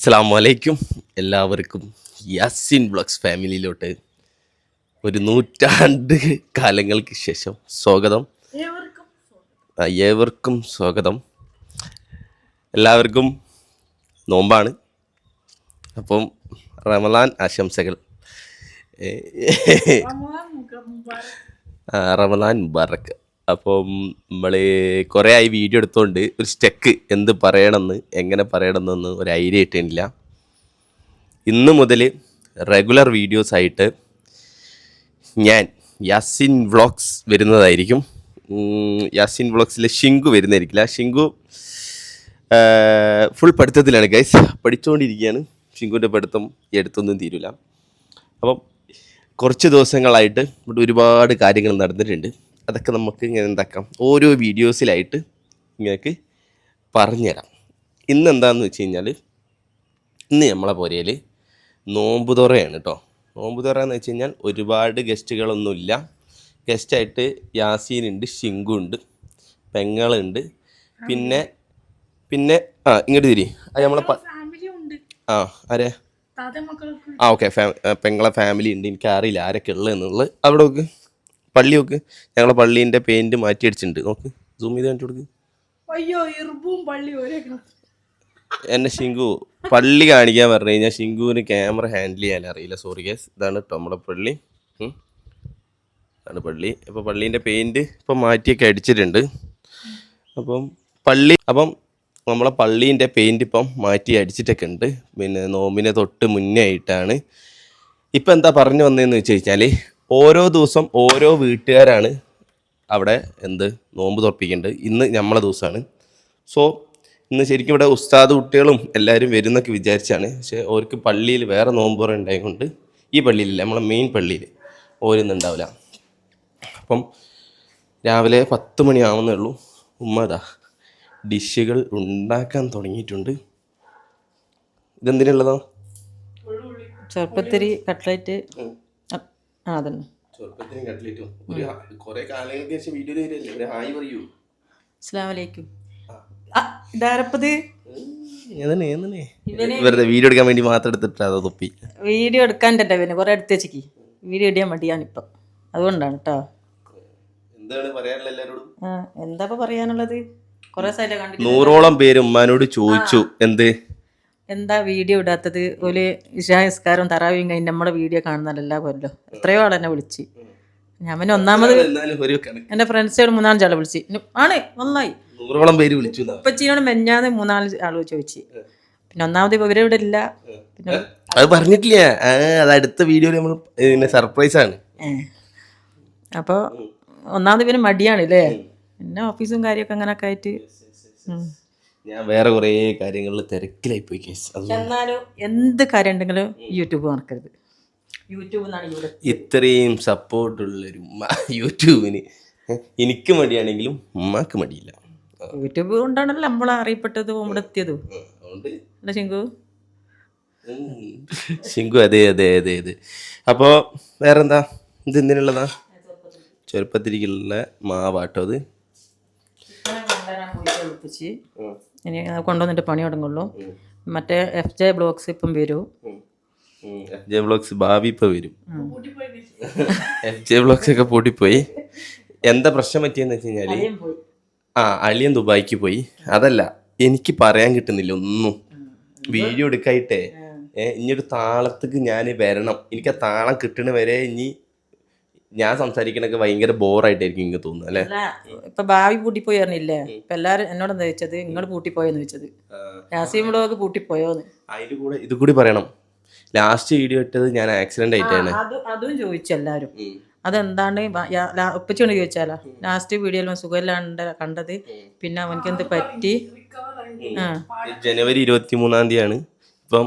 അസ്സലാമു അലൈക്കും. എല്ലാവർക്കും യാസിൻ വ്ളോഗ്സ് ഫാമിലിയിലോട്ട് ഒരു നൂറ്റാണ്ട് കാലങ്ങൾക്ക് ശേഷം സ്വാഗതം. ഏവർക്കും സ്വാഗതം. എല്ലാവർക്കും നോമ്പാണ്, അപ്പം റമളാൻ ആശംസകൾ. റമളാൻ മുബാറക്ക്. അപ്പം നമ്മൾ കുറേ ആയി വീഡിയോ എടുത്തുകൊണ്ട് ഒരു സ്റ്റെക്ക് എന്ത് പറയണമെന്ന് എങ്ങനെ പറയണമെന്നൊന്നും ഒരു ഐഡിയ കിട്ടുന്നില്ല. ഇന്ന് മുതൽ റെഗുലർ വീഡിയോസ് ആയിട്ട് ഞാൻ യാസിൻ വ്ളോഗ്സ് വരുന്നതായിരിക്കും. യാസിൻ വ്ളോഗ്സിലെ ഷിങ്കു വരുന്നതായിരിക്കില്ല. ഷിങ്കു ഫുൾ പഠിത്തത്തിലാണ് ഗൈസ്, പഠിച്ചുകൊണ്ടിരിക്കുകയാണ്. ഷിങ്കുവിൻ്റെ പഠിത്തം ഈ അടുത്തൊന്നും തീരില്ല. അപ്പം കുറച്ച് ദിവസങ്ങളായിട്ട് ഇവിടെ ഒരുപാട് കാര്യങ്ങൾ നടന്നിട്ടുണ്ട്. അതൊക്കെ നമുക്ക് ഇങ്ങനെ എന്താക്കാം, ഓരോ വീഡിയോസിലായിട്ട് നിങ്ങൾക്ക് പറഞ്ഞുതരാം. ഇന്ന് എന്താണെന്ന് വെച്ച് കഴിഞ്ഞാൽ, ഇന്ന് നമ്മളെ പുരയിൽ നോമ്പ് തുറയാണ് കേട്ടോ. നോമ്പ് തുറ എന്ന് വെച്ച് കഴിഞ്ഞാൽ ഒരുപാട് ഗസ്റ്റുകളൊന്നുമില്ല. ഗസ്റ്റായിട്ട് യാസീനുണ്ട്, ഷിങ്കു ഉണ്ട്, പെങ്ങളുണ്ട്, പിന്നെ ഇങ്ങോട്ട് തിരി. അത് നമ്മളെ ആരെ ഓക്കെ പെങ്ങളെ ഫാമിലി ഉണ്ട്. എനിക്ക് അറിയില്ല ആരൊക്കെ ഉള്ളതെന്നുള്ളത്. അവിടെ നോക്ക്, പള്ളി നോക്ക്. ഞങ്ങളെ പള്ളീൻ്റെ പെയിൻറ്റ് മാറ്റി അടിച്ചിട്ടുണ്ട്. നോക്ക്, സൂം ചെയ്ത് കണ്ടു കൊടുക്ക്. എന്നെ ഷിങ്കു പള്ളി കാണിക്കാൻ പറഞ്ഞു കഴിഞ്ഞാൽ ഷിങ്കുവിന് ക്യാമറ ഹാൻഡിൽ ചെയ്യാൻ അറിയില്ല. Sorry guys. ഇതാണ് കേട്ടോ നമ്മുടെ പള്ളി. ഇതാണ് പള്ളി. അപ്പോൾ പള്ളീൻ്റെ പെയിൻറ്റ് ഇപ്പം മാറ്റിയൊക്കെ അടിച്ചിട്ടുണ്ട്. അപ്പം നമ്മളെ പള്ളീൻ്റെ പെയിൻറ്റ് ഇപ്പം മാറ്റി അടിച്ചിട്ടൊക്കെ ഉണ്ട്. പിന്നെ നോമ്പിനെ തൊട്ട് മുന്നേ ആയിട്ടാണ്. ഇപ്പം എന്താ പറഞ്ഞു വന്നതെന്ന് വെച്ച് കഴിഞ്ഞാൽ, ഓരോ ദിവസം ഓരോ വീട്ടുകാരാണ് അവിടെ നോമ്പ് തുറപ്പിക്കേണ്ടത്. ഇന്ന് നമ്മളെ ദിവസമാണ്. സോ ഇന്ന് ശരിക്കും ഇവിടെ ഉസ്താദ് കുട്ടികളും എല്ലാവരും വരുന്നൊക്കെ വിചാരിച്ചാണ്. പക്ഷേ അവർക്ക് പള്ളിയിൽ വേറെ നോമ്പ് തുറ ഉണ്ടായതുകൊണ്ട് ഈ പള്ളിയിലില്ല, നമ്മളെ മെയിൻ പള്ളിയിൽ ഓരോന്നും ഉണ്ടാവില്ല. അപ്പം രാവിലെ 10 മണിയാവുന്നേ ഉള്ളൂ. ഉമ്മതാ ഡിഷുകൾ ഉണ്ടാക്കാൻ തുടങ്ങിയിട്ടുണ്ട്. ഇതെന്തിനുള്ളതാ? ചെറുപ്പത്തിരി കട്ട്ലറ്റ്. അതന്നെ ചെറുപ്പത്തിനും കട്ട്ലറ്റും. കുറേ കാലങ്ങൾക്ക് ശേഷം വീഡിയോ വരില്ലേ, ഒരു ഹായ് പറയൂ. അസ്സലാമു അലൈക്കും. ഇതാരപ്പത്? വെറുതെ വീഡിയോ എടുക്കാൻ വേണ്ടി മാത്രം എടുത്തിട്ട് അതോ തൊപ്പി വീഡിയോ എടുക്കാൻ്റെ പിന്നെ കുറെ എടുത്ത് വെച്ചിക്ക്. വീഡിയോ ഇടിയാൻ മടിയാണിപ്പം, അതുകൊണ്ടാണ് കേട്ടോ. എന്താണ് പറയാനുള്ളത് എല്ലാവരോടും? എന്താ പറയാനുള്ളത്? കുറെ സ്ഥലം കണ്ടിട്ട് 100ഓളം പേര് ഉമ്മാനോട് ചോദിച്ചു എന്താ വീഡിയോ ഇടാത്തത്. ഒരു ഇശാസ്കാരം തറാവിയും കഴിഞ്ഞ് നമ്മുടെ വീഡിയോ കാണുന്നതല്ല പോലല്ലോ. എത്രയോ ആളെന്നെ വിളിച്ച്. ഞാൻ ഒന്നാമത് എൻ്റെ ഫ്രണ്ട്സോട് 3-4 ആളെ വിളിച്ച് ആണ് നന്നായി. 100ഓളം പേര് വിളിച്ചു. ഉപ്പച്ചിനോട് മെഞ്ഞാന്ന് 3-4 ആള് ചോദിച്ചു. പിന്നെ ഒന്നാമത് ഇവരിവിടെ ഇല്ല. പിന്നെ അത് പറഞ്ഞിട്ടില്ല, അത് അടുത്ത വീഡിയോയിൽ നമ്മൾ സർപ്രൈസ് ആണ്. അപ്പോൾ ഒന്നാമത് പിന്നെ മടിയാണ് അല്ലേ, പിന്നെ ഓഫീസും കാര്യമൊക്കെ അങ്ങനെയൊക്കെ ആയിട്ട് ഞാൻ വേറെ കുറേ കാര്യങ്ങളിൽ തിരക്കിലായി പോയി. എന്നാലും എന്ത് കാര്യം ഉണ്ടെങ്കിലും യൂട്യൂബ് മറക്കരുത്. യൂട്യൂബ് ഇത്രയും സപ്പോർട്ടുള്ളൊരു യൂട്യൂബിന് എനിക്ക് മടിയാണെങ്കിലും ഉമ്മാക്ക് മടിയില്ല. യൂട്യൂബ് കൊണ്ടാണല്ലോ നമ്മളെ അറിയപ്പെട്ടത്, ഇവിടെ എത്തിയത്. അല്ല ശിങ്കു? അതെ അതെ അതെ അതെ. അപ്പോൾ വേറെന്താ? ഇത് എന്തിനുള്ളതാ? ചെറുപ്പത്തിരിക്കുള്ള മാവാട്ടോ. അത് ഇനി കൊണ്ടുവന്നിട്ട് പണി തുടങ്ങുള്ളൂ. മറ്റേ FJ വ്ളോഗ്സ് ഇപ്പം വരും. FJ വ്ളോഗ്സ് ഭാവി ഇപ്പം വരും. FJ വ്ളോഗ്സ് ഒക്കെ പൂട്ടിപ്പോയി. എന്താ പ്രശ്നം പറ്റിയെന്ന് വെച്ച് കഴിഞ്ഞാൽ, അളിയൻ ദുബായിക്ക് പോയി. അതല്ല, എനിക്ക് പറയാൻ കിട്ടുന്നില്ല ഒന്നും. വീഡിയോ എടുക്കായിട്ടേ ഇനിയൊരു താളത്തേക്ക് ഞാൻ വരണം. എനിക്ക് ആ താളം കിട്ടണ വരെ ഇനി ഞാൻ സംസാരിക്കണൊക്കെ ഭയങ്കര ബോറായിട്ടായിരിക്കും എനിക്ക് തോന്നുന്നത് അല്ലേ. ഇപ്പൊ ഭാവി പൂട്ടിപ്പോയി പറഞ്ഞില്ലേ. ഇപ്പൊ എല്ലാരും എന്നോട് എന്താ ചോദിച്ചത്, നിങ്ങൾ പൂട്ടിപ്പോയെന്ന് ചോദിച്ചത്. യാസീൻ വ്ളോഗ് പൂട്ടിപ്പോയോന്ന്. അതിന്റെ കൂടെ ഇത് കൂടി പറയണം. ലാസ്റ്റ് വീഡിയോ ഇട്ടത് ഞാൻ ആക്സിഡന്റ് ആയിട്ടാണ്. അതും ചോദിച്ചു എല്ലാരും. അതെന്താണ് ഉപ്പച്ചോണ്ട് ചോദിച്ചാലോ. ലാസ്റ്റ് വീഡിയോയിൽ സുഖമില്ലാണ്ട് കണ്ടത്. പിന്നെ അവനക്ക് എന്ത് പറ്റി? ജനുവരി 23 ഇപ്പം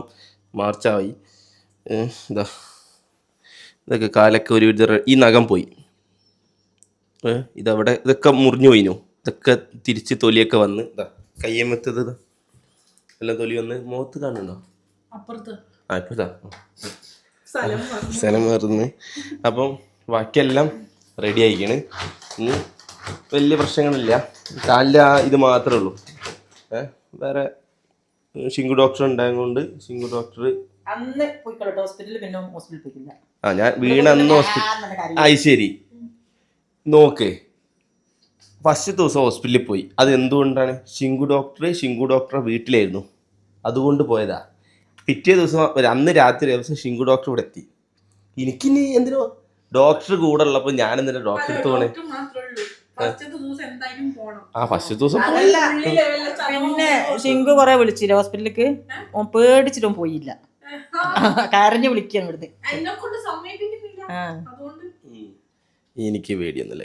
മാർച്ചായി. ഇതൊക്കെ കാലൊക്കെ ഒരു ഈ നഖം പോയി. ഇതവിടെ ഇതൊക്കെ മുറിഞ്ഞു പോയിനു. ഇതൊക്കെ തിരിച്ച് തൊലിയൊക്കെ വന്ന് കയ്യമ്മത്തത് എല്ലാം തൊലി വന്ന് മുഖത്ത് കാണുന്നുണ്ടോ? ഇപ്പതാ സ്ഥലം മാറുന്നു. അപ്പം ബാക്കിയെല്ലാം റെഡി ആയിക്കാണ്. ഇനി വലിയ പ്രശ്നങ്ങളില്ല. കാലിൽ ഇത് മാത്രമേ ഉള്ളൂ. വേറെ ഷിങ്കു ഡോക്ടർ ഉണ്ടായതുകൊണ്ട് ഷിങ്കു ഡോക്ടർ അന്ന് പോയിക്കോട്ടെ ഹോസ്പിറ്റലിൽ, പിന്നെ ഹോസ്പിറ്റലിൽ പോയിക്കില്ല. ഞാൻ വീണ അന്ന് ഹോസ്പിറ്റൽ. അത് ശരി, നോക്ക്, ഫസ്റ്റ് ദിവസം ഹോസ്പിറ്റലിൽ പോയി. അത് എന്തുകൊണ്ടാണ്? ഷിങ്കു ഡോക്ടറെ വീട്ടിലായിരുന്നു, അതുകൊണ്ട് പോയതാ. പിറ്റേ ദിവസം അന്ന് രാത്രി ദിവസം ഷിങ്കു ഡോക്ടർ ഇവിടെ എത്തി. എനിക്കിനി എന്തിനോ ഡോക്ടർ കൂടെ ഉള്ളപ്പോൾ ഞാൻ എന്തിനാ ഡോക്ടർ അടുത്ത് പോണേ? ഫസ്റ്റ് ദിവസം പിന്നെ ഷിങ്കു കൊറേ വിളിച്ചില്ല ഹോസ്പിറ്റലിലേക്ക്, പേടിച്ചിട്ടും പോയില്ല, കരഞ്ഞു വിളിക്കാൻ ഇവിടുന്ന്. എനിക്ക് പേടിയൊന്നുമില്ല.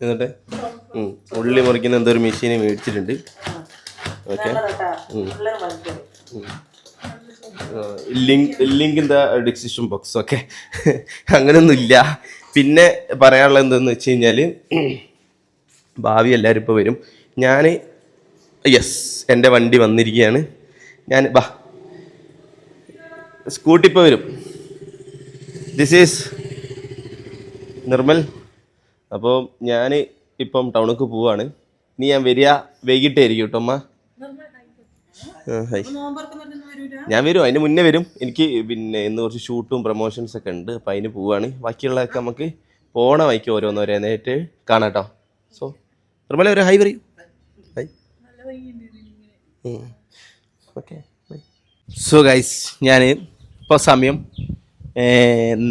എന്നിട്ട് ഉള്ളി മുറിക്കുന്ന എന്തോ ഒരു മെഷീന് മേടിച്ചിട്ടുണ്ട്. Okay, link in the description box. Okay, അങ്ങനെയൊന്നുമില്ല. പിന്നെ പറയാനുള്ളത് എന്താണെന്ന് വെച്ച് കഴിഞ്ഞാൽ, ഭാവി എല്ലാവരും ഇപ്പോൾ വരും. ഞാൻ എൻ്റെ വണ്ടി വന്നിരിക്കുകയാണ്. ഞാൻ സ്കൂട്ടി ഇപ്പോൾ വരും. This is Nirmal. അപ്പോൾ ഞാൻ ഇപ്പം ടൗണിലേക്ക് പോവാണ്. ഇനി ഞാൻ വൈകിട്ടായിരിക്കും കേട്ടോ അമ്മ. ഞാൻ വരും, അതിന് മുന്നേ വരും. എനിക്ക് പിന്നെ ഇന്ന് കുറച്ച് ഷൂട്ടും പ്രൊമോഷൻസ് ഒക്കെ ഉണ്ട്, അപ്പം അതിന് പോവാണ്. ബാക്കിയുള്ളതൊക്കെ നമുക്ക് പോണ വൈക്ക് ഓരോന്നോരോന്നായിട്ട് കാണാം കേട്ടോ. സോ നിർമ്മല ഒരു ഹൈ പറയൂ. ഹൈ. ഓക്കെ. സോ ഗൈസ്, ഞാൻ ഇപ്പോൾ സമയം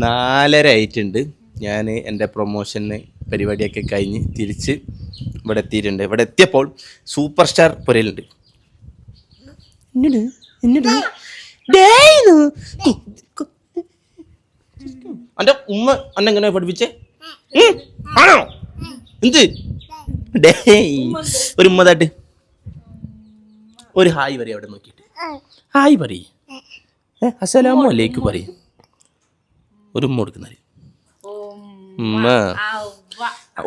4:30 ആയിട്ടുണ്ട്. ഞാൻ എൻ്റെ പ്രൊമോഷന് പരിപാടിയൊക്കെ കഴിഞ്ഞ് തിരിച്ച് ഇവിടെ എത്തിയിട്ടുണ്ട്. ഇവിടെ എത്തിയപ്പോൾ സൂപ്പർ സ്റ്റാർ പുരയിലുണ്ട്. അന്റെ ഉമ്മ അന്നെ എങ്ങനെ പഠിപ്പിച്ചേ? ആണോ? എന്ത് ഒരു ഉമ്മതായിട്ട് ഒരു ഹായ് പറയും. അവിടെ നോക്കിയിട്ട് ഹായ് പറയ്, അസ്സലാമു അലൈക്കും പറയും. ഒരു ഉമ്മ കൊടുക്കുന്ന ഉമ്മ.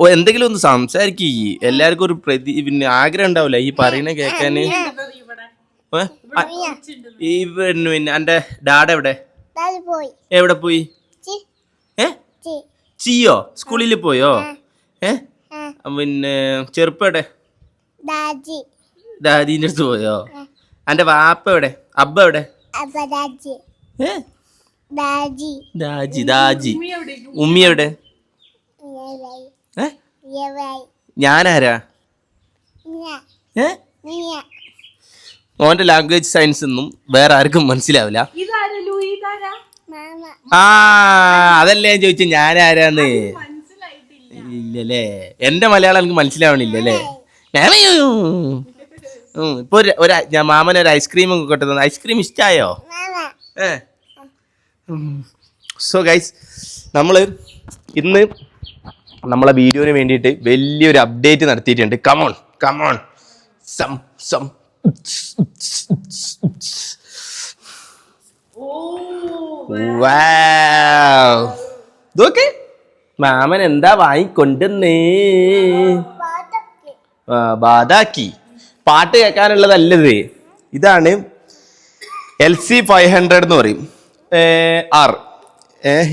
ഓ, എന്തെങ്കിലും ഒന്ന് സംസാരിക്കേ. എല്ലാവർക്കും ഒരു പിന്നെ ആഗ്രഹം ഉണ്ടാവില്ല ഈ പറയുന്ന കേൾക്കാന്. ഈ പിന്നെ എൻ്റെ ഡാഡ എവിടെ പോയി? ചിയോ സ്കൂളിൽ പോയോ? പിന്നെ ചെറുപ്പടെ ദാദീൻ്റെ അടുത്ത് പോയോ? എൻ്റെ വാപ്പ എവിടെ? അബ്ബ എവിടെ? ദാജി. ഉമ്മി എവിടെ? ഞാനാരാ? ഓന്റെ ലാംഗ്വേജ് സയൻസ് ഒന്നും വേറെ ആർക്കും മനസ്സിലാവില്ല. അതല്ലേ ഞാൻ ചോദിച്ചു ഞാനാരാന്ന്. ഇല്ലല്ലേ, എന്റെ മലയാളം എനിക്ക് മനസ്സിലാവണില്ലല്ലേ. ഇപ്പൊ ഞാൻ മാമന് ഒരു ഐസ്ക്രീം ഒക്കെ തന്നു. ഐസ്ക്രീം ഇഷ്ടായോ? സോ ഗൈസ്, നമ്മൾ ഇന്ന് നമ്മളെ വീഡിയോന് വേണ്ടിയിട്ട് വലിയൊരു അപ്ഡേറ്റ് നടത്തിയിട്ടുണ്ട്. കമോൺ സം ഇതൊക്കെ മാമൻ എന്താ വാങ്ങിക്കൊണ്ടെന്നേ? ബാദാക്കി പാട്ട് കേൾക്കാനുള്ളതല്ലത്. ഇതാണ് LC500 എന്ന് പറയും.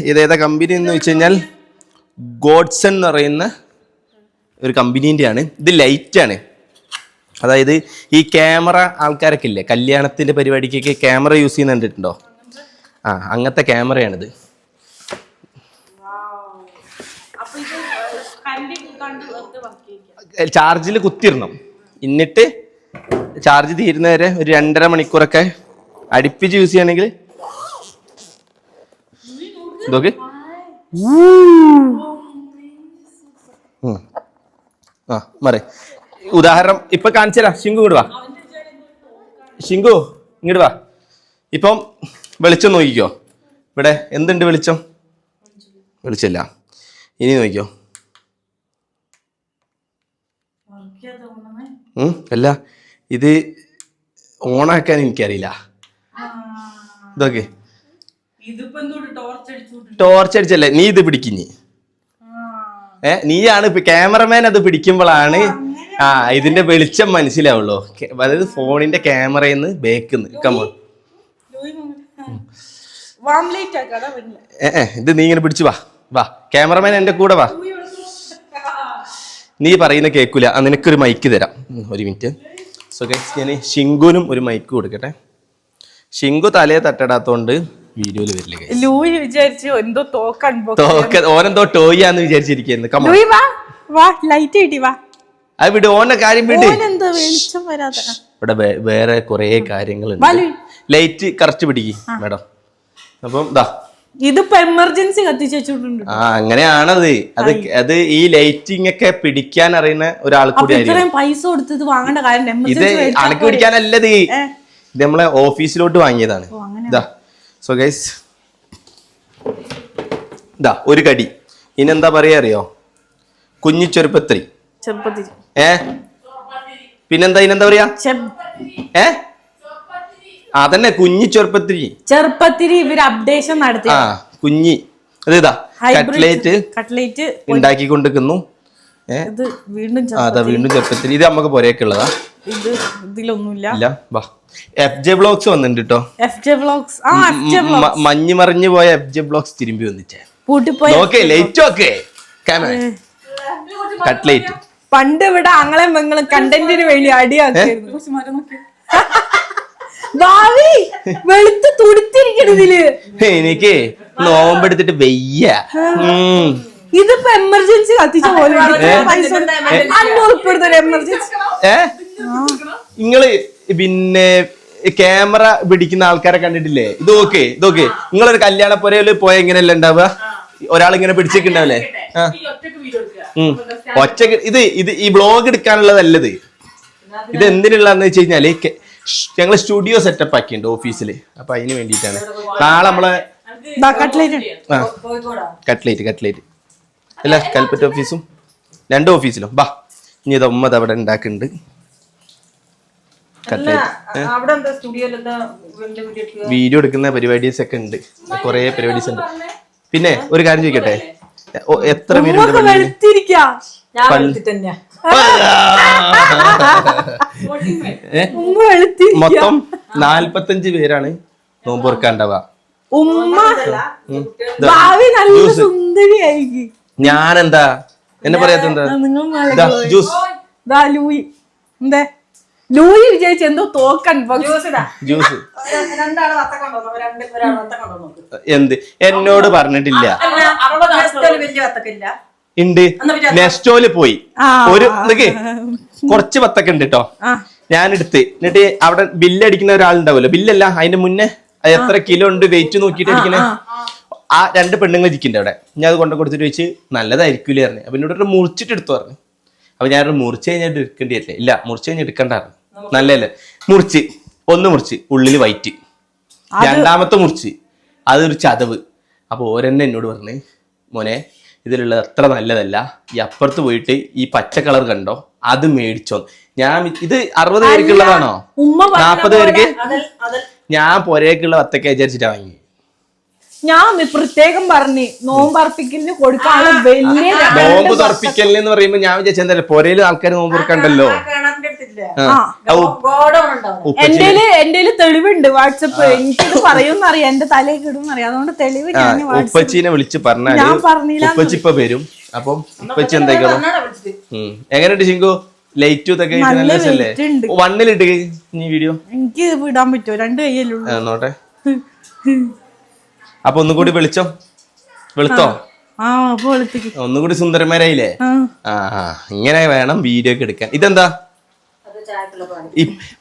ഇതേതാ കമ്പനി എന്ന് വെച്ച് കഴിഞ്ഞാൽ ഗോഡ്സൺ എന്ന് പറയുന്ന ഒരു കമ്പനീൻ്റെയാണ്. ഇത് ലൈറ്റാണ്. അതായത് ഈ ക്യാമറ ആൾക്കാരൊക്കെ ഇല്ലേ, കല്യാണത്തിൻ്റെ പരിപാടിക്കൊക്കെ ക്യാമറ യൂസ് ചെയ്യുന്ന കണ്ടിട്ടുണ്ടോ? അങ്ങനത്തെ ക്യാമറയാണിത്. ചാർജിൽ കുത്തിയിടണം. എന്നിട്ട് ചാർജ് തീരുന്നവരെ ഒരു 2.5 മണിക്കൂറൊക്കെ അടുപ്പിച്ച് യൂസ് ചെയ്യണമെങ്കിൽ ഇതൊക്കെ മറേ ഉദാഹരണം ഇപ്പൊ കാണിച്ചരാ. ഷിങ്കു ഇങ്ങോട്ട് വാ. ഷിങ്കു ഇങ്ങോട്ട് വാ. ഇപ്പം വെളിച്ചം നോക്കിക്കോ. ഇവിടെ എന്തുണ്ട്? വെളിച്ചമില്ല. ഇനി നോക്കിക്കോ. അല്ല, ഇത് ഓണാക്കാൻ എനിക്കറിയില്ല. ഇതൊക്കെ ടോർച്ച് അടിച്ചല്ലേ? നീ ഇത് പിടിക്കിഞ്ഞി. നീയാണ് ഇപ്പൊ ക്യാമറമാൻ. അത് പിടിക്കുമ്പോഴാണ് ഇതിന്റെ വെളിച്ചം മനസ്സിലാവുള്ളൂ. അതായത് ഫോണിന്റെ ക്യാമറയിന്ന് ബേക്കിന്ന്. കമോൺ, ഇത് നീ ഇങ്ങനെ പിടിച്ചു വാ. ക്യാമറമാൻ എന്റെ കൂടെ വാ. നീ പറയുന്ന കേൾക്കൂല. നിനക്കൊരു മൈക്ക് തരാം. ഒരു മിനിറ്റ്. സോ ഗൈസ് ഞാൻ ഷിങ്കുനും ഒരു മൈക്ക് കൊടുക്കട്ടെ. ഷിങ്കു തലയെ തട്ടടാത്തോണ്ട് വീഡിയോയിൽ വരില്ല guys. ലൂയി വിചാരിച്ചു എന്തോ ഓനെന്തോ ടോയാന്ന് വിചാരിച്ചിരിക്കുന്നു. കമോൺ വാ ലൈറ്റ് കിട്ടി വാ. അത് വിട്, ഓന്റെ കാര്യം വിട്. വെളിച്ചം വരാതെ ഇവിടെ വേറെ കുറെ കാര്യങ്ങളുണ്ട്. ലൈറ്റ് കറക്റ്റ് പിടിക്ക് മേഡം. അപ്പം ദാ ഇതിപ്പോ എമർജൻസി കത്തിച്ചു വെച്ചിട്ടുണ്ട്. അങ്ങനെയാണത്. അത് ഈ ലൈറ്റിംഗ് ഒക്കെ പിടിക്കാൻ അറിയുന്ന ഒരാൾ കൂടി ആയിരിക്കും. പൈസ കൊടുത്തത് വാങ്ങേണ്ട കാര്യം ഇത് അണക്ക് പിടിക്കാനല്ലത്, ഇത് നമ്മളെ ഓഫീസിലോട്ട് വാങ്ങിയതാണ്. ഇതാ സോ ഗൈസ് ഇതാ ഒരു കടി. ഇനെന്താ പറയാ അറിയോ? കുഞ്ഞു ചെറുപ്പത്തിരി. പിന്നെന്താ ഇതിനെന്താ പറയാ? അതന്നെ കുഞ്ഞി ചെറുപ്പത്തിരി ഇവര് അപ്ഡേഷൻ നടത്തി. കുഞ്ഞി ഇതാ കട്ട്ലേറ്റ് ഉണ്ടാക്കിക്കൊണ്ടിരിക്കുന്നു. വീണ്ടും ചെറുപ്പത്തിരി. ഇത് നമുക്ക് പോരേക്കുള്ളതാ. ഇതിലൊന്നുമില്ല. FJ വ്ലോഗ്സ് വന്നിട്ടുണ്ട് കേട്ടോ. മഞ്ഞ് മറിഞ്ഞു പോയ FJ വ്ലോഗ്സ് തിരുമ്പി വന്നിട്ടേ ലൈറ്റ് ഓക്കെ കട്ട്ലേറ്റ്. പണ്ട് ഇവിടെ ആങ്ങളെ പെങ്ങളും കണ്ടന്റിന് വേണ്ടി അടിയാക്കിയിരുന്നു. വെളുത്ത് തുടുത്തിരിക്കണതില് എനിക്ക് നോമ്പെടുത്തിട്ട് വയ്യ. ഇതിപ്പോ എമർജൻസി കത്തിച്ച പോലെ എമർജൻസി. നിങ്ങള് പിന്നെ ക്യാമറ പിടിക്കുന്ന ആൾക്കാരെ കണ്ടിട്ടില്ലേ? ഇതൊക്കെ നിങ്ങളൊരു കല്യാണ പുരയില് പോയ എങ്ങനെയല്ല ഉണ്ടാവുക? ഒരാളിങ്ങനെ പിടിച്ചിട്ടുണ്ടാവില്ലേ? ഒറ്റക്ക് ഇത് ഈ വ്ളോഗ് എടുക്കാനുള്ളതല്ലത്. ഇത് എന്തിനുള്ളതെന്ന് വെച്ച് കഴിഞ്ഞാല് ഞങ്ങള് സ്റ്റുഡിയോ സെറ്റപ്പ് ആക്കിയിട്ടുണ്ട് ഓഫീസില്. അപ്പൊ അതിന് വേണ്ടിയിട്ടാണ്. നാളെ നമ്മളെ കട്ട്ലേറ്റ് അല്ല കൽപ്പറ്റ ഓഫീസും 2 ഓഫീസിലും ബാ. ഇനി ഇത് ഉമ്മ അവിടെ ഉണ്ടാക്കുന്നുണ്ട് വീഡിയോ എടുക്കുന്ന പരിപാടീസ് ഒക്കെ ഉണ്ട്. കുറെ പരിപാടീസ് ഉണ്ട്. പിന്നെ ഒരു കാര്യം ചോദിക്കട്ടെ, എത്ര പേരുണ്ട് മൊത്തം? 45 പേരാണ് നോമ്പ് തുറക്കാണ്ടാവുക. ഞാനെന്താ എന്നെ പറയാത്തെന്താ? ജ്യൂസ് ലൂയി വിചാരിച്ച എന്തോ തോക്കൻ ജ്യൂസ് എന്ത് എന്നോട് പറഞ്ഞിട്ടില്ല. ഉണ്ട് നെസ്റ്റോല് പോയി ഒരു കുറച്ച് വത്തക്ക ഉണ്ട് കേട്ടോ. ഞാൻ എടുത്ത് എന്നിട്ട് അവിടെ ബില്ല് അടിക്കുന്ന ഒരാളുണ്ടാവുമല്ലോ, ബില്ലല്ല അതിന്റെ മുന്നേ എത്ര കിലോ ഉണ്ട് വെയിറ്റ് നോക്കിയിട്ട് അടിക്കണേ. ആ 2 പെണ്ണുങ്ങൾ ഇരിക്കുന്നുണ്ട് അവിടെ. ഞാൻ അത് കൊണ്ടു കൊടുത്തിട്ട് വെച്ച് നല്ലതായിരിക്കൂലേ പറഞ്ഞു. അപ്പൊ എന്നോട് മുറിച്ചിട്ട് എടുത്തു പറഞ്ഞു. അപ്പൊ ഞാൻ മുറിച്ച് കഴിഞ്ഞാൽ എടുക്കേണ്ടി വരില്ല. ഇല്ല മുറിച്ച് കഴിഞ്ഞാൽ എടുക്കണ്ടായിരുന്നു, നല്ലല്ലേ. ഒന്ന് മുറിച്ച് ഉള്ളിൽ വൈറ്റ്. രണ്ടാമത്തെ മുറിച്ച് അതൊരു ചതവ്. അപ്പൊ ഓരെന്നെ എന്നോട് പറഞ്ഞു, മോനെ ഇതിലുള്ളത് അത്ര നല്ലതല്ല, ഈ അപ്പുറത്ത് പോയിട്ട് ഈ പച്ച കളർ കണ്ടോ അത് മേടിച്ചോ. ഞാൻ ഇത് 60 പേർക്കുള്ളതാണോ 40 പേർക്ക്? ഞാൻ പൊരേക്കുള്ള വത്തക്ക വിചാരിച്ചിട്ടാ വാങ്ങി. ഞാൻ പ്രത്യേകം പറഞ്ഞു നോമ്പർപ്പിക്കലിന് കൊടുക്കാനുള്ള വലിയ നോമ്പ് തുറപ്പിക്കലെന്ന് പറയുമ്പോ ഞാൻ വിചാരിച്ച എന്താ പൊരയില് ആൾക്കാർ നോമ്പ് തുറക്കണ്ടല്ലോ. എന്റെ തെളിവുണ്ട് വാട്സപ്പ്. എനിക്കിത് പറയുമെന്നറിയാം, എന്റെ തലയിൽ ഇടുന്നറിയാം. അതുകൊണ്ട് തെളിവ് ഉപ്പച്ചീനെ വിളിച്ച് പറഞ്ഞാല് ഉപ്പച്ചി ഇപ്പൊ വരും. അപ്പം ഉപ്പച്ചി എന്തായിക്കോളും. എങ്ങനെയുണ്ട് ശിങ്കു? ലൈറ്റ് ഇതൊക്കെ നല്ല രസല്ലേ? 1ലിട്ട് നീ വീഡിയോ എനിക്ക് വിടാൻ പറ്റുമോ? 2 കയ്യല്ലേ നോട്ടെ. അപ്പൊ ഒന്നുകൂടി വെളുത്തോ? ഒന്നുകൂടി സുന്ദരന്മാരായില്ലേ? ഇങ്ങനെ വേണം വീഡിയോ ഒക്കെ എടുക്കാൻ. ഇതെന്താ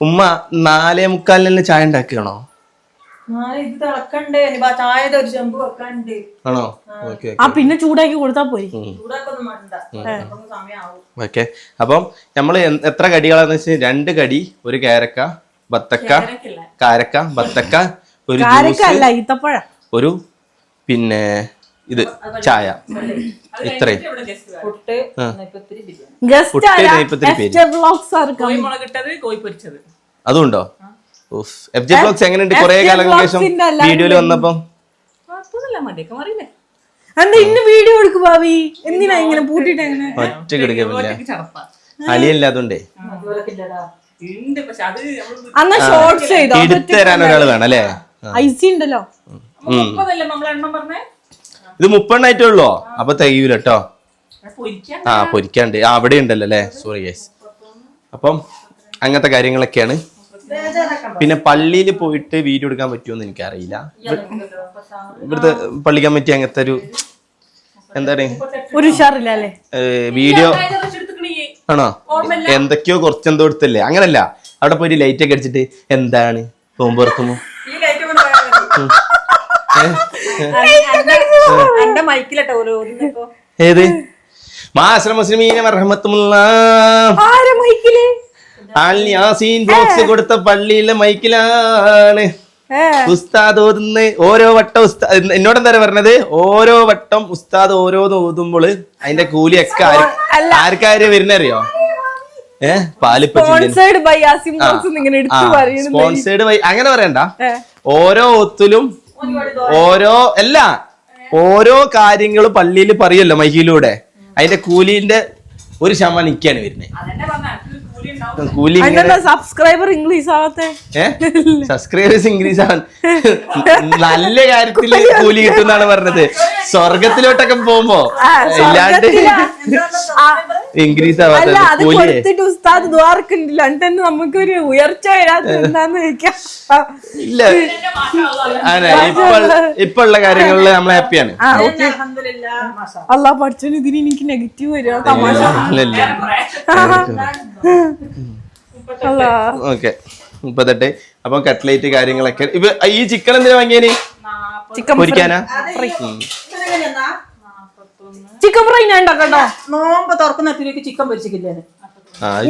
ഉമ്മ 4:45 ചായ ഉണ്ടാക്കുകയാണോ? ആണോ? പിന്നെ ചൂടാക്കി കൊടുത്താ പോയി. ഓക്കെ. അപ്പം നമ്മള് എത്ര കടികളാന്ന് വെച്ചാൽ 2 കടി, ഒരു കാരക്ക, ബത്തക്ക, ഒരു ഒരു പിന്നെ ഇത് ചായ, ഇത്രയും. അതുണ്ടോ? FJ വ്ലോഗ്സ് എങ്ങനെയുണ്ട്? കുറെ കാലങ്ങൾക്ക് ശേഷം വീഡിയോയിൽ വന്നപ്പം വീഡിയോ എടുക്കും ഭാവി. എന്തിനാ ഇങ്ങനെ പൂട്ടിട്ട് ഒറ്റ കിടക്കില്ല അലിയല്ലാതുണ്ടേ. എടുത്തു തരാൻ ഒരാൾ വേണം അല്ലേ? ഐസി ഉണ്ടല്ലോ. ഇത് 30 ആയിട്ടുള്ളോ? അപ്പൊ തികയൂല കേട്ടോ. പൊരിക്കാണ്ട് അവിടെ ഉണ്ടല്ലോ അല്ലേ? Sorry guys. അപ്പം അങ്ങനത്തെ കാര്യങ്ങളൊക്കെയാണ്. പിന്നെ പള്ളിയിൽ പോയിട്ട് വീഡിയോ എടുക്കാൻ പറ്റുമോന്ന് എനിക്കറിയില്ല. ഇവിടുത്തെ പള്ളി കമ്മിറ്റി അങ്ങനത്തെ ഒരു എന്താണ് ഒരു ഉഷാറില്ലല്ലേ വീഡിയോ ആണോ, എന്തൊക്കെയോ കുറച്ചെന്തോ എടുത്തല്ലേ. അങ്ങനല്ല, അവിടെ പോയിട്ട് ലൈറ്റ് ഒക്കെ അടിച്ചിട്ട് എന്താണ് നോമ്പ് തുറക്കുമ്പോ ഏത് മാസ്ര മുസ്ലിമീന ബോക്സ് കൊടുത്ത പള്ളിയിലെ മൈക്കിലാണ് ഉസ്താദ് ഓതുന്ന. ഓരോ വട്ടം ഉസ്താദ് എന്നോട് എന്താ പറഞ്ഞത്, ഓരോ വട്ടം ഉസ്താദ് ഓരോന്ന് ഓതുമ്പോൾ അതിന്റെ കൂലിയൊക്കെ ആർക്കാര് വരുന്നറിയോ? സ്പോൺസേർഡ് ബൈ അങ്ങനെ പറയണ്ട. ഓരോ ഒത്തിലും ഓരോ കാര്യങ്ങളും പള്ളിയിൽ പറയല്ലോ മൈക്കിലൂടെ, അതിന്റെ കൂലിന്റെ 1% നിക്കാണ് വരുന്നത്. കൂലി സബ്സ്ക്രൈബർ ഇംഗ്ലീഷ് ആവത്തെ സബ്സ്ക്രൈബേഴ്സ് ഇൻക്രീസ് ആവാൻ നല്ല കാര്യത്തില് കൂലി കിട്ടുന്നാണ് പറഞ്ഞത്. സ്വർഗത്തിലോട്ടൊക്കെ പോകുമ്പോ ഇല്ലാണ്ട് ഇൻക്രീസ് ആവാത്ത കൊടുത്തിട്ട് ഉസ്താദ് ദ്വാർക്കുണ്ടല്ലോ എന്നിട്ട് നമുക്കൊരു ഉയർച്ച വരാത്ത എന്താന്ന് ചോദിക്കാം. ഇല്ല ഇപ്പൊ ഉള്ള കാര്യങ്ങളില് നമ്മൾ ഹാപ്പിയാണ്. അല്ലാ പഠിച്ചോന് ഇതിന് എനിക്ക് നെഗറ്റീവ് വരും തമാശ. ഓക്കെ 38. അപ്പൊ കട്ട്ലേറ്റ് കാര്യങ്ങളൊക്കെ. ഇപ്പൊ ഈ ചിക്കൻ എന്തിനാ വാങ്ങിയേന്? പൊരിക്കാനാ? ചിക്കൻ ഫ്രൈ ഞാൻ ഉണ്ടാക്കട്ടോ. നോമ്പ് തുറക്കുന്ന ചിക്കൻ പൊരിച്ചിട്ടില്ലേ?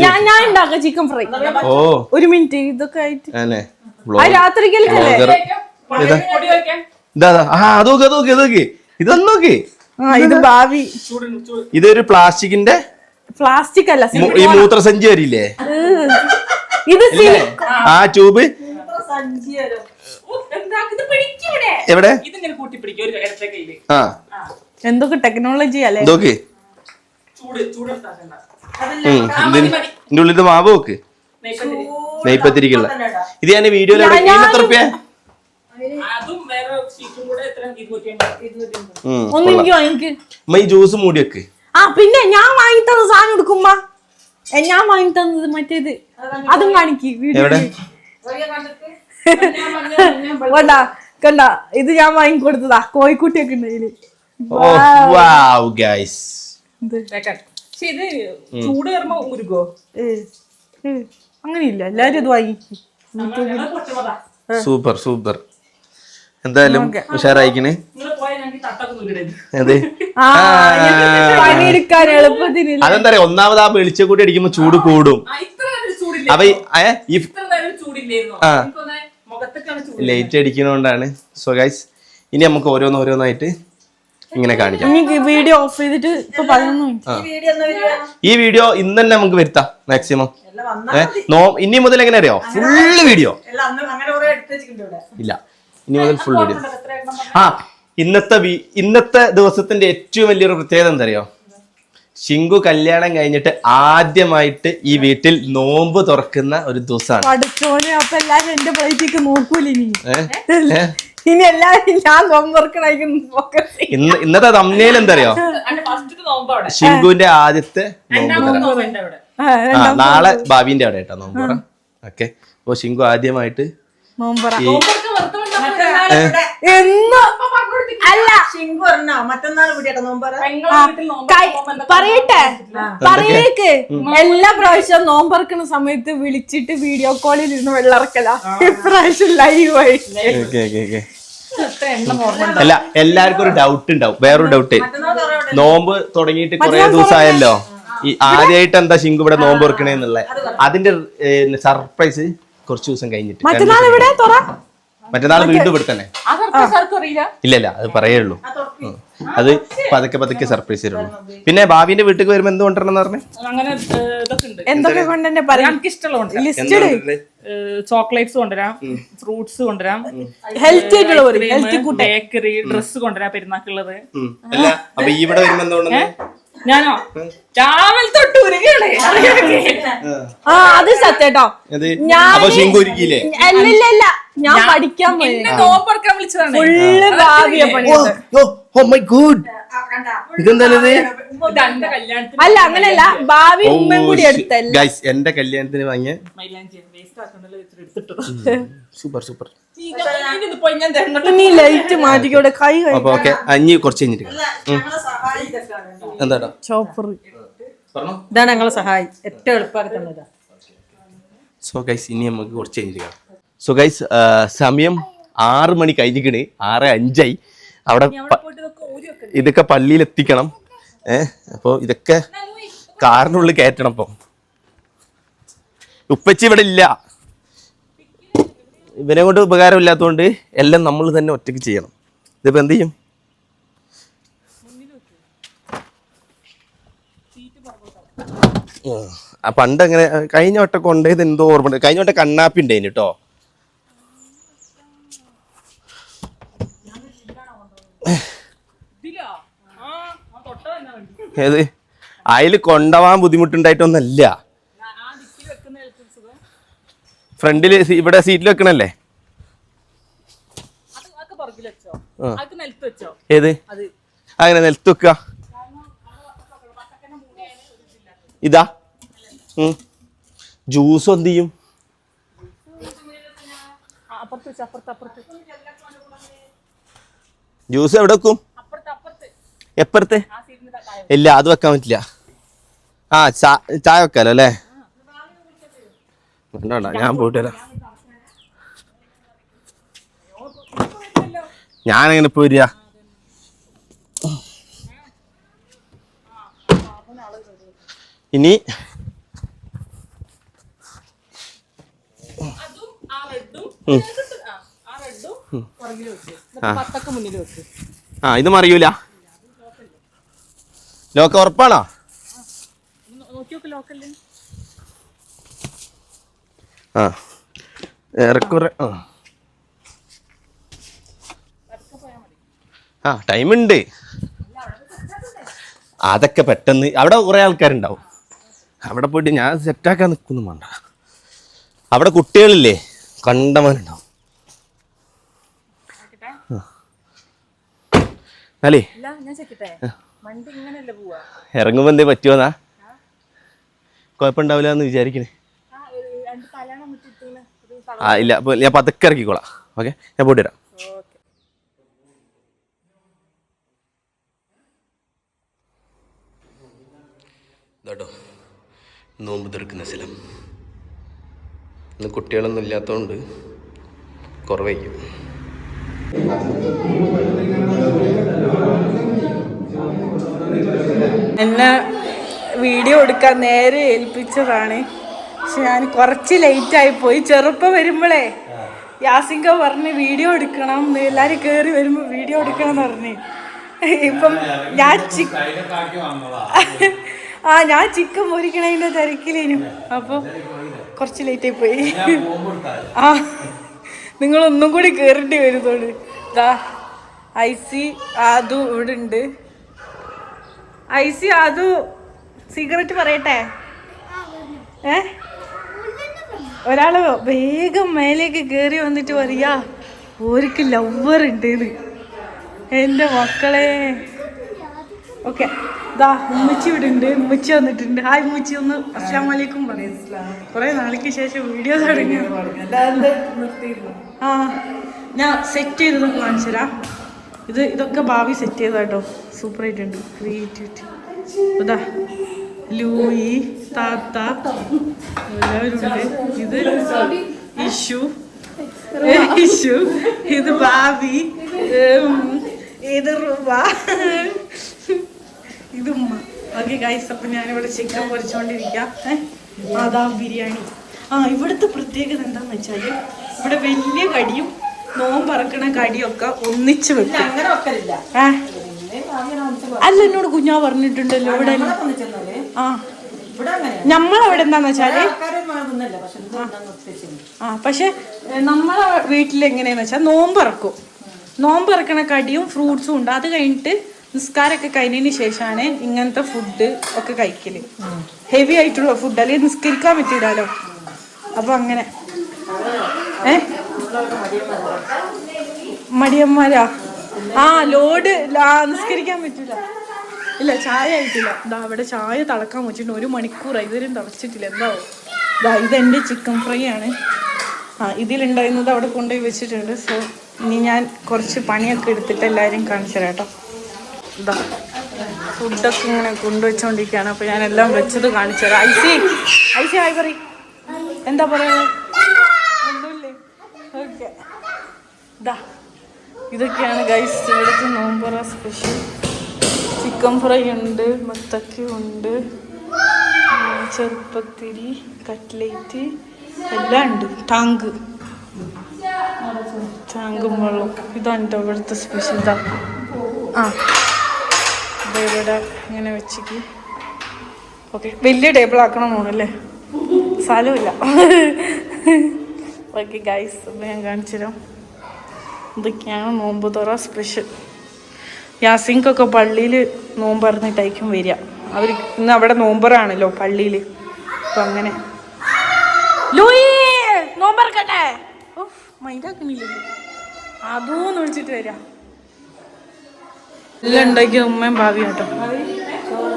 ഞാൻ ഉണ്ടാക്കാം ചിക്കൻ ഫ്രൈ. ഓ 1 മിനിറ്റ് ഇതൊക്കെ ആയിട്ട് രാത്രിക്കല്ലേ ഇതൊന്നും നോക്കി. ഇത് ഭാവി. ഇതൊരു പ്ലാസ്റ്റിക്കിന്റെ പ്ലാസ്റ്റിക് അല്ല, ഈ മൂത്രസഞ്ചി വരില്ലേ ഇത് ആ ട്യൂബ്. എവിടെ ആ എന്തൊക്കെ ടെക്നോളജി അല്ലേ നോക്ക്. ഇതിന്റെ ഉള്ളിൽ മാവ് നോക്ക്, നെയ്പത്തിരിക്കുള്ള. ഇത് ഞാൻ വീഡിയോയിൽ എത്ര റുപ്യ? ഈ ജ്യൂസ് മൂടി വെക്ക്. ആ പിന്നെ ഞാൻ വാങ്ങി തന്ന സാധനം എടുക്കുമ്പോ ഞാൻ വാങ്ങി തന്നത് മറ്റേത് അതും കാണിക്ക്. കണ്ട ഇത് ഞാൻ വാങ്ങി കൊടുത്തതാ, കോഴിക്കുട്ടിയൊക്കെ ഉണ്ട്. അങ്ങനെയില്ല, എല്ലാരും ഇത് വാങ്ങിക്കും. Super super. എന്തായാലും ഉഷാറായിക്കണേ. അതെന്താ പറയാ, ഒന്നാമത് ആ വെളിച്ച കൂടി അടിക്കുമ്പോ ചൂട് കൂടും. അപ്പൊ ലൈറ്റ് അടിക്കുന്നോണ്ടാണ്. സോ ഗൈസ് ഇനി നമുക്ക് ഓരോന്നായിട്ട് ഇങ്ങനെ കാണിക്കാം. വീഡിയോ ഓഫ് ചെയ്തിട്ട് ഈ വീഡിയോ ഇന്ന് തന്നെ നമുക്ക് വരുത്താം മാക്സിമം. ഇനി മുതൽ എങ്ങനെ അറിയോ, ഫുള്ള് വീഡിയോ ഇല്ല, ഇനി മുതൽ ഫുൾ വീഡിയോ. ആ ഇന്നത്തെ ദിവസത്തിന്റെ ഏറ്റവും വലിയൊരു പ്രത്യേകത എന്താ അറിയോ, ശിങ്കു കല്യാണം കഴിഞ്ഞിട്ട് ആദ്യമായിട്ട് ഈ വീട്ടിൽ നോമ്പ് തുറക്കുന്ന ഒരു ദിവസമാണ്. അപ്പൊ എല്ലാരും എന്റെ പ്ലേറ്റേക്ക് നോക്കൂല ഇനി എല്ലാരും ഞാൻ നോമ്പ് തുറക്കണായിരിക്കും. ഇന്നത്തെ തമ്മിൽ എന്താ അറിയോ, ശിങ്കുവിന്റെ ആദ്യത്തെ നോമ്പ്. നാളെ ഭാവിന്റെ അവിടെ കേട്ടോ നോമ്പ് തുറ. ഓക്കെ, അപ്പൊ ശിങ്കു ആദ്യമായിട്ട് പറയേക്ക് എല്ലാ പ്രാവശ്യവും നോമ്പറക്കുന്ന സമയത്ത് വിളിച്ചിട്ട് വീഡിയോ കോളിൽ ഇരുന്ന് വെള്ളറക്കല. ഇപ്രാവശ്യം ലൈവായി. അല്ല, എല്ലാവർക്കും ഒരു ഡൗട്ട് ഉണ്ടാവും, വേറൊരു ഡൗട്ട്. നോമ്പ് തുടങ്ങിയിട്ട് കുറെ ദിവസമായല്ലോ, ഈ ആദ്യമായിട്ട് എന്താ ശിങ്കു ഇവിടെ നോമ്പ് തുറക്കണേന്നുള്ള അതിന്റെ സർപ്രൈസ് കുറച്ച് ദിവസം കഴിഞ്ഞിട്ട്. മറ്റന്നാൾ വീണ്ടും ഇവിടെ തന്നെ. ഇല്ല അത് പറയുള്ളൂ, അത് പതുക്കെ സർപ്രൈസ് തരുള്ളൂ. പിന്നെ ഭാവിന്റെ വീട്ടിൽ വരുമ്പോ എന്ത് കൊണ്ടുവരണം പറഞ്ഞു? എന്തൊക്കെ ചോക്ലേറ്റ്സ് കൊണ്ടുവരാം, ഫ്രൂട്ട്സ് കൊണ്ടുവരാം, ഹെൽത്തി ബേക്കറി, ഡ്രസ് കൊണ്ടുവരാം പെരുന്നാക്കുള്ളത്. അപ്പൊ ഇവിടെ വരുമ്പോ എന്തുകൊണ്ടെന്ന് ഞാനോ രാവിലെ തൊട്ട് അത് സത്യേട്ടോ. അല്ലല്ല ഞാൻ പഠിക്കാൻ പോയി, നോമ്പറക്കാൻ വിളിച്ചതാണ്. ഫുള്ള് ഭാവിയ പണി. ഇതെന്തായാലും ഇത് എന്റെ കല്യാണത്തിന് അല്ല അങ്ങനെയല്ല ഭാവി ഉമ്മയും കൂടി എടുത്തല്ല. ഗൈസ് എന്റെ കല്യാണത്തിന് വാങ്ങിയ മൈലാഞ്ചി വേസ്റ്റ് ആക്കണ്ടല്ലോ എടുത്തിട്ടു. Super super. പോയി ഞാൻ തരണം. ഇനി ലൈറ്റ് മാറ്റിക്കോടെ കൈ അപ്പൊ ഓക്കെ അഞ്ഞി കുറച്ച് കഴിഞ്ഞിട്ട് എന്താടാ ചോപ്പർ. പറഞ്ഞോ. ഇതാണ് ഞങ്ങളെ സഹായി ഏറ്റവും എളുപ്പമാക്കി തന്നതാ. സോ ഗൈസ് ഇനി നമുക്ക് കുറച്ച് കഴിഞ്ഞിട്ട് കാണാം. സോ ഗൈസ് സമയം 6 മണി കഴിഞ്ഞിക്കണ്, 6:05. അവിടെ ഇതൊക്കെ പള്ളിയിൽ എത്തിക്കണം. അപ്പോൾ ഇതൊക്കെ കാറിനുള്ളിൽ കയറ്റണം. അപ്പം ഉപ്പച്ചി ഇവിടെ ഇല്ല, ഇവനെ കൊണ്ട് ഉപകാരമില്ലാത്തതുകൊണ്ട് എല്ലാം നമ്മൾ തന്നെ ഒറ്റയ്ക്ക് ചെയ്യണം. ഇതിപ്പോൾ എന്ത് ചെയ്യും? പണ്ട് അങ്ങനെ കഴിഞ്ഞ വട്ടം കൊണ്ടുപോയത് എന്തോ ഓർമ്മ. കഴിഞ്ഞ വട്ടം കണ്ണാപ്പി ഉണ്ടായിന് കേട്ടോ. ഏത് അതിൽ കൊണ്ടുപോകാൻ ബുദ്ധിമുട്ടുണ്ടായിട്ടൊന്നല്ല. ഫ്രണ്ടില് ഇവിടെ സീറ്റിൽ വെക്കണല്ലേ. ഏത് അങ്ങനെ നിലത്ത് വെക്ക. ഇതാ ജ്യൂസ് എന്ത് ചെയ്യും? ജ്യൂസ് എവിടെ വെക്കും? എപ്പുറത്തെ? ഇല്ല, അത് വെക്കാൻ പറ്റില്ല. ആ ചായ വെക്കാലോ അല്ലേ? വേണ്ട, ഞാൻ പോയിട്ട് വരാം. ഞാനെങ്ങനെ പോരിക? ഇനി ഇത് മറിയൂല. ലോക്ക ഉറപ്പാണോ? ആ ഏറെക്കുറെ ടൈമുണ്ട്. അതൊക്കെ പെട്ടെന്ന് അവിടെ കുറെ ആൾക്കാരുണ്ടാവും. അവിടെ പോയിട്ട് ഞാൻ സെറ്റാക്കാൻ നിൽക്കൊന്നും വേണ്ട. അവിടെ കുട്ടികളില്ലേ കണ്ടമാനുണ്ടാവും. അല്ലേ ഇറങ്ങുമ്പോ എന്തേ പറ്റുമോന്നാ? കുഴപ്പമുണ്ടാവില്ല എന്ന് വിചാരിക്കണേ. ഇല്ല, അപ്പൊ ഞാൻ പതുക്കെ ഇറക്കിക്കോളാം. ഓക്കെ, ഞാൻ പോയിട്ട് വരാം. കേട്ടോ നോമ്പ് തീർക്കുന്ന സ്ഥലം. ഇന്ന് കുട്ടികളൊന്നും ഇല്ലാത്തതുകൊണ്ട് കുറവായിരിക്കും. എന്നെ വീഡിയോ എടുക്കാൻ നേരെ ഏൽപ്പിച്ചതാണ്. പക്ഷെ ഞാൻ കുറച്ച് ലേറ്റായി പോയി. ചെറുപ്പം വരുമ്പോഴേ യാസിങ്ക പറഞ്ഞ് വീഡിയോ എടുക്കണം, എല്ലാവരും കയറി വരുമ്പോൾ വീഡിയോ എടുക്കണം എന്ന് പറഞ്ഞ്. ഇപ്പം ഞാൻ ചിക്കൻ പൊരിക്കണതിൻ്റെ തിരക്കിലേനും. അപ്പോൾ കുറച്ച് ലേറ്റായി പോയി. നിങ്ങളൊന്നും കൂടി കയറേണ്ടി വരുന്നുള്ളൂ. ഇതാ ഐസി ആദു ഇവിടെ ഉണ്ട്. ഐസി ആദു സിഗരറ്റ് പറയട്ടെ? ഒരാള് വേഗം മേലേക്ക് കയറി വന്നിട്ട് പറയാ ഓർക്ക് ലവർ ഉണ്ട്. എൻ്റെ മക്കളെ. ഓക്കെ, ഇതാ ഉമ്മച്ചി ഇവിടെ ഉണ്ട്. ഉമ്മച്ചി വന്നിട്ടുണ്ട്. ഹായ് ഉമ്മച്ചി, ഒന്ന് അസ്സലാമു അലൈക്കും പറയും. കുറെ നാளைക്ക് ശേഷം വീഡിയോ തുടങ്ങി. ഞാൻ സെറ്റ് ചെയ്തതൊക്കെ കാണിച്ചു തരാം. ഇതൊക്കെ ഭാവി സെറ്റ് ചെയ്താട്ടോ. സൂപ്പറായിട്ടുണ്ട്. ക്രിയേറ്റിവിറ്റി. ഇതാ ലൂയി, താത്ത, എല്ലാവരും ഉണ്ട്. ഇത് ഇഷു, ഇത് ഭാവി, ഇത് റുബ, ഇത് ഉമ്മ. ഓക്കെ ഗൈസ്, അപ്പം ഞാനിവിടെ ചിക്കൻ പൊരിച്ചുകൊണ്ടിരിക്കാം. അതാ ബിരിയാണി. ഇവിടുത്തെ പ്രത്യേകത എന്താണെന്ന് വെച്ചാൽ ഇവിടെ വലിയ കടിയും നോമ്പറക്കണ കടിയൊക്കെ ഒന്നിച്ച് വെക്കും. അല്ല, എന്നോട് കുഞ്ഞാ പറഞ്ഞിട്ടുണ്ടല്ലോ ഇവിടെ. നമ്മളവിടെ എന്താന്ന് വെച്ചാല് പക്ഷെ നമ്മളെ വീട്ടിൽ എങ്ങനെയാന്ന് വെച്ചാൽ നോമ്പറക്കണ കടിയും ഫ്രൂട്ട്സും ഉണ്ട്. അത് കഴിഞ്ഞിട്ട് നിസ്കാരമൊക്കെ കഴിഞ്ഞതിന് ശേഷമാണ് ഇങ്ങനത്തെ ഫുഡ് ഒക്കെ കഴിക്കല്. ഹെവി ആയിട്ടുള്ള ഫുഡ് അല്ലെങ്കിൽ നിസ്കരിക്കാൻ പറ്റൂലോ. അപ്പൊ അങ്ങനെ മടിയന്മാരാ. ലോഡ് നിസ്കരിക്കാൻ പറ്റൂല. ഇല്ല ചായ ആയിട്ടില്ല. ഇതാ അവിടെ ചായ തിളക്കാൻ വെച്ചിട്ടുണ്ട്. 1 മണിക്കൂറായി ഇതുവരെയും തിളച്ചിട്ടില്ല. എന്താവും ഇതാ ഇതെൻ്റെ ചിക്കൻ ഫ്രൈ ആണ്. ഇതിലുണ്ടായിരുന്നത് അവിടെ കൊണ്ടുപോയി വെച്ചിട്ടുണ്ട്. സോ ഇനി ഞാൻ കുറച്ച് പണിയൊക്കെ എടുത്തിട്ട് എല്ലാവരും കാണിച്ചു തരാം കേട്ടോ. ഇതാ ഫുഡൊക്കെ ഇങ്ങനെ കൊണ്ടുവച്ചുകൊണ്ടിരിക്കുകയാണ്. അപ്പോൾ ഞാൻ എല്ലാം വെച്ചത് കാണിച്ചു തരാം. ഐസി ഹായ് പറ. എന്താ പറയുക? ഒന്നുമില്ലേ? ഓക്കെ. ഇതാ ഇതൊക്കെയാണ് ഗൈസ് ഇവിടുത്തെ നോമ്പറ സ്പെഷ്യൽ. ചിക്കൻ ഫ്രൈ ഉണ്ട്, മത്തക്ക ഉണ്ട്, ചെറുപ്പത്തിരി, കട്ട്ലേറ്റ് എല്ലാം ഉണ്ട്. ടാങ്കും വെള്ളം. ഇതാണ് കേട്ടോ ഇവിടുത്തെ സ്പെഷ്യൽ. ഇതാ ഇവിടെ ഇങ്ങനെ വെച്ചിട്ട് ഓക്കെ. വലിയ ടേബിൾ ആക്കണം തോന്നല്ലേ, സ്ഥലമില്ല. ഓക്കെ ഗൈസ്, അപ്പം ഞാൻ കാണിച്ചു തരാം. ഇതൊക്കെയാണ് നോമ്പ് തുറ സ്പെഷ്യൽ. യാസിൻകൊക്കെ പള്ളിയിൽ നോമ്പറന്നിട്ടായിരിക്കും വരിക. അവർ ഇന്ന് അവിടെ നോമ്പറാണല്ലോ പള്ളിയിൽ. അപ്പം അങ്ങനെ നോമ്പറക്കട്ടെ മൈൻഡാക്കണില്ലല്ലോ, അതോന്ന് വിളിച്ചിട്ട് വരാം. എല്ലാം ഉണ്ടാക്കിയ ഉമ്മയും ഭാവി കേട്ടോ.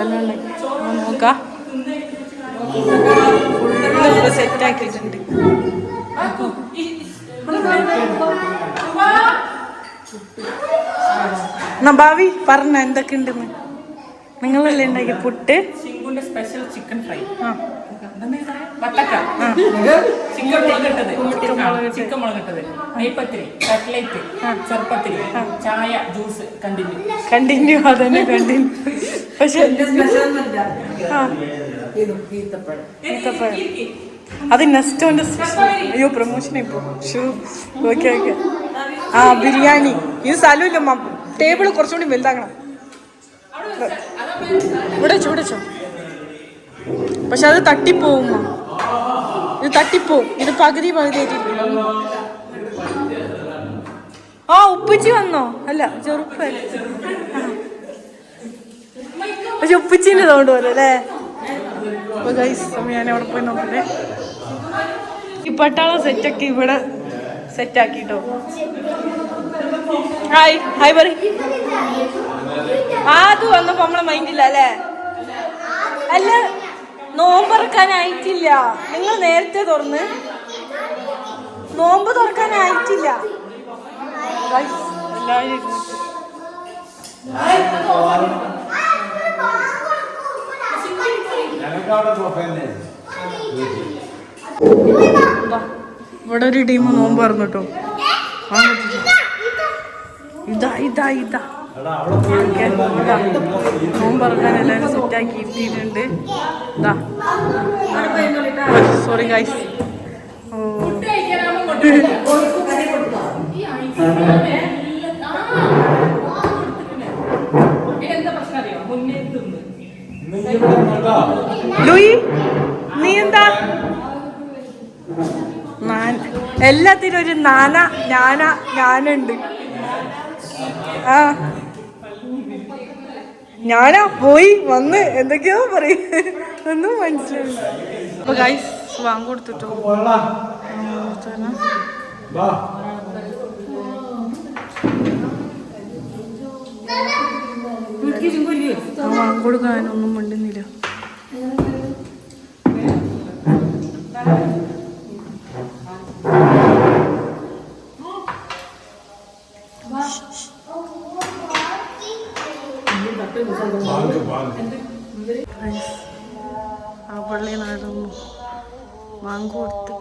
എല്ലാം ഉണ്ടാക്കി നോക്കാം. ഫുള്ള് സെറ്റാക്കിയിട്ടുണ്ട്. എന്നാ ഭാവി പറഞ്ഞ എന്തൊക്കെ ഉണ്ടെന്ന്. നിങ്ങളല്ലേ ഉണ്ടാക്കിയ പുട്ട്, ചിങ്കുന്റെ സ്പെഷ്യൽ ചിക്കൻ ഫ്രൈ, ചിക്കൻ മുളകിട്ടത്, നെയ്പത്തിരി, കട്ട്ലേറ്റ്, ചെറുപ്പത്തിരി, ചായ, ജ്യൂസ് കണ്ടിന്യൂ. അതന്നെ കണ്ടിന്യൂ. പക്ഷെ അത് നെസ്റ്റോന്റെ അയ്യോ പ്രമോഷൻ ഇപ്പോ. Okay okay. ബിരിയാണി. ഇത് സ്ഥലമില്ല, ടേബിള് കുറച്ചുകൂടി വലുതാക്കണം. ഇവിടെ വെച്ചോ. പക്ഷെ അത് തട്ടിപ്പോവും. ഇത് തട്ടിപ്പോവും. ഇത് പകുതി ആയിട്ടില്ല. ഉപ്പിച്ചി വന്നോ? അല്ല ചെറുപ്പല്ല. പക്ഷെ ഉപ്പിച്ചിന്റെ സൗണ്ട് പോലെ അല്ലേ. അപ്പൊ ഗൈസ് ഞാൻ അവിടെ പോയി നോക്കട്ടെ. ഈ പട്ടാള സെറ്റൊക്കെ ഇവിടെ സെറ്റാക്കിട്ടോ. ഹായ് പറ. അത് വന്നപ്പോ നമ്മളെ മൈൻഡില്ല അല്ലേ. അല്ല നോമ്പറക്കാനായിട്ടില്ല. നിങ്ങൾ നേരത്തെ തുറന്ന് നോമ്പ് തുറക്കാനായിട്ടില്ല. എല്ലാവരും ഇവിടെ ഒരു ടീം നോമ്പ് തുറന്നു കേട്ടോ. ഇതാ നോമ്പറക്കാൻ എല്ലാവരും സെറ്റാക്കി ഇരുത്തിയിട്ടുണ്ട്. Sorry guys. ലൂയി നീ എന്താ എല്ലാത്തിനും ഒരു ഞാനുണ്ട്. ഞാനാ പോയി വന്ന് എന്തൊക്കെയോ പറയും, ഒന്നും മനസ്സിലായി. അപ്പൊ ഗൈസ് വാങ്ങിക്കൊടുത്തിട്ടോ. വാങ്ങിക്കൊടുക്കാനൊന്നും മിണ്ടുന്നില്ല. ആ പള്ളി നടന്നു വാങ്ങു കൊടുത്തു.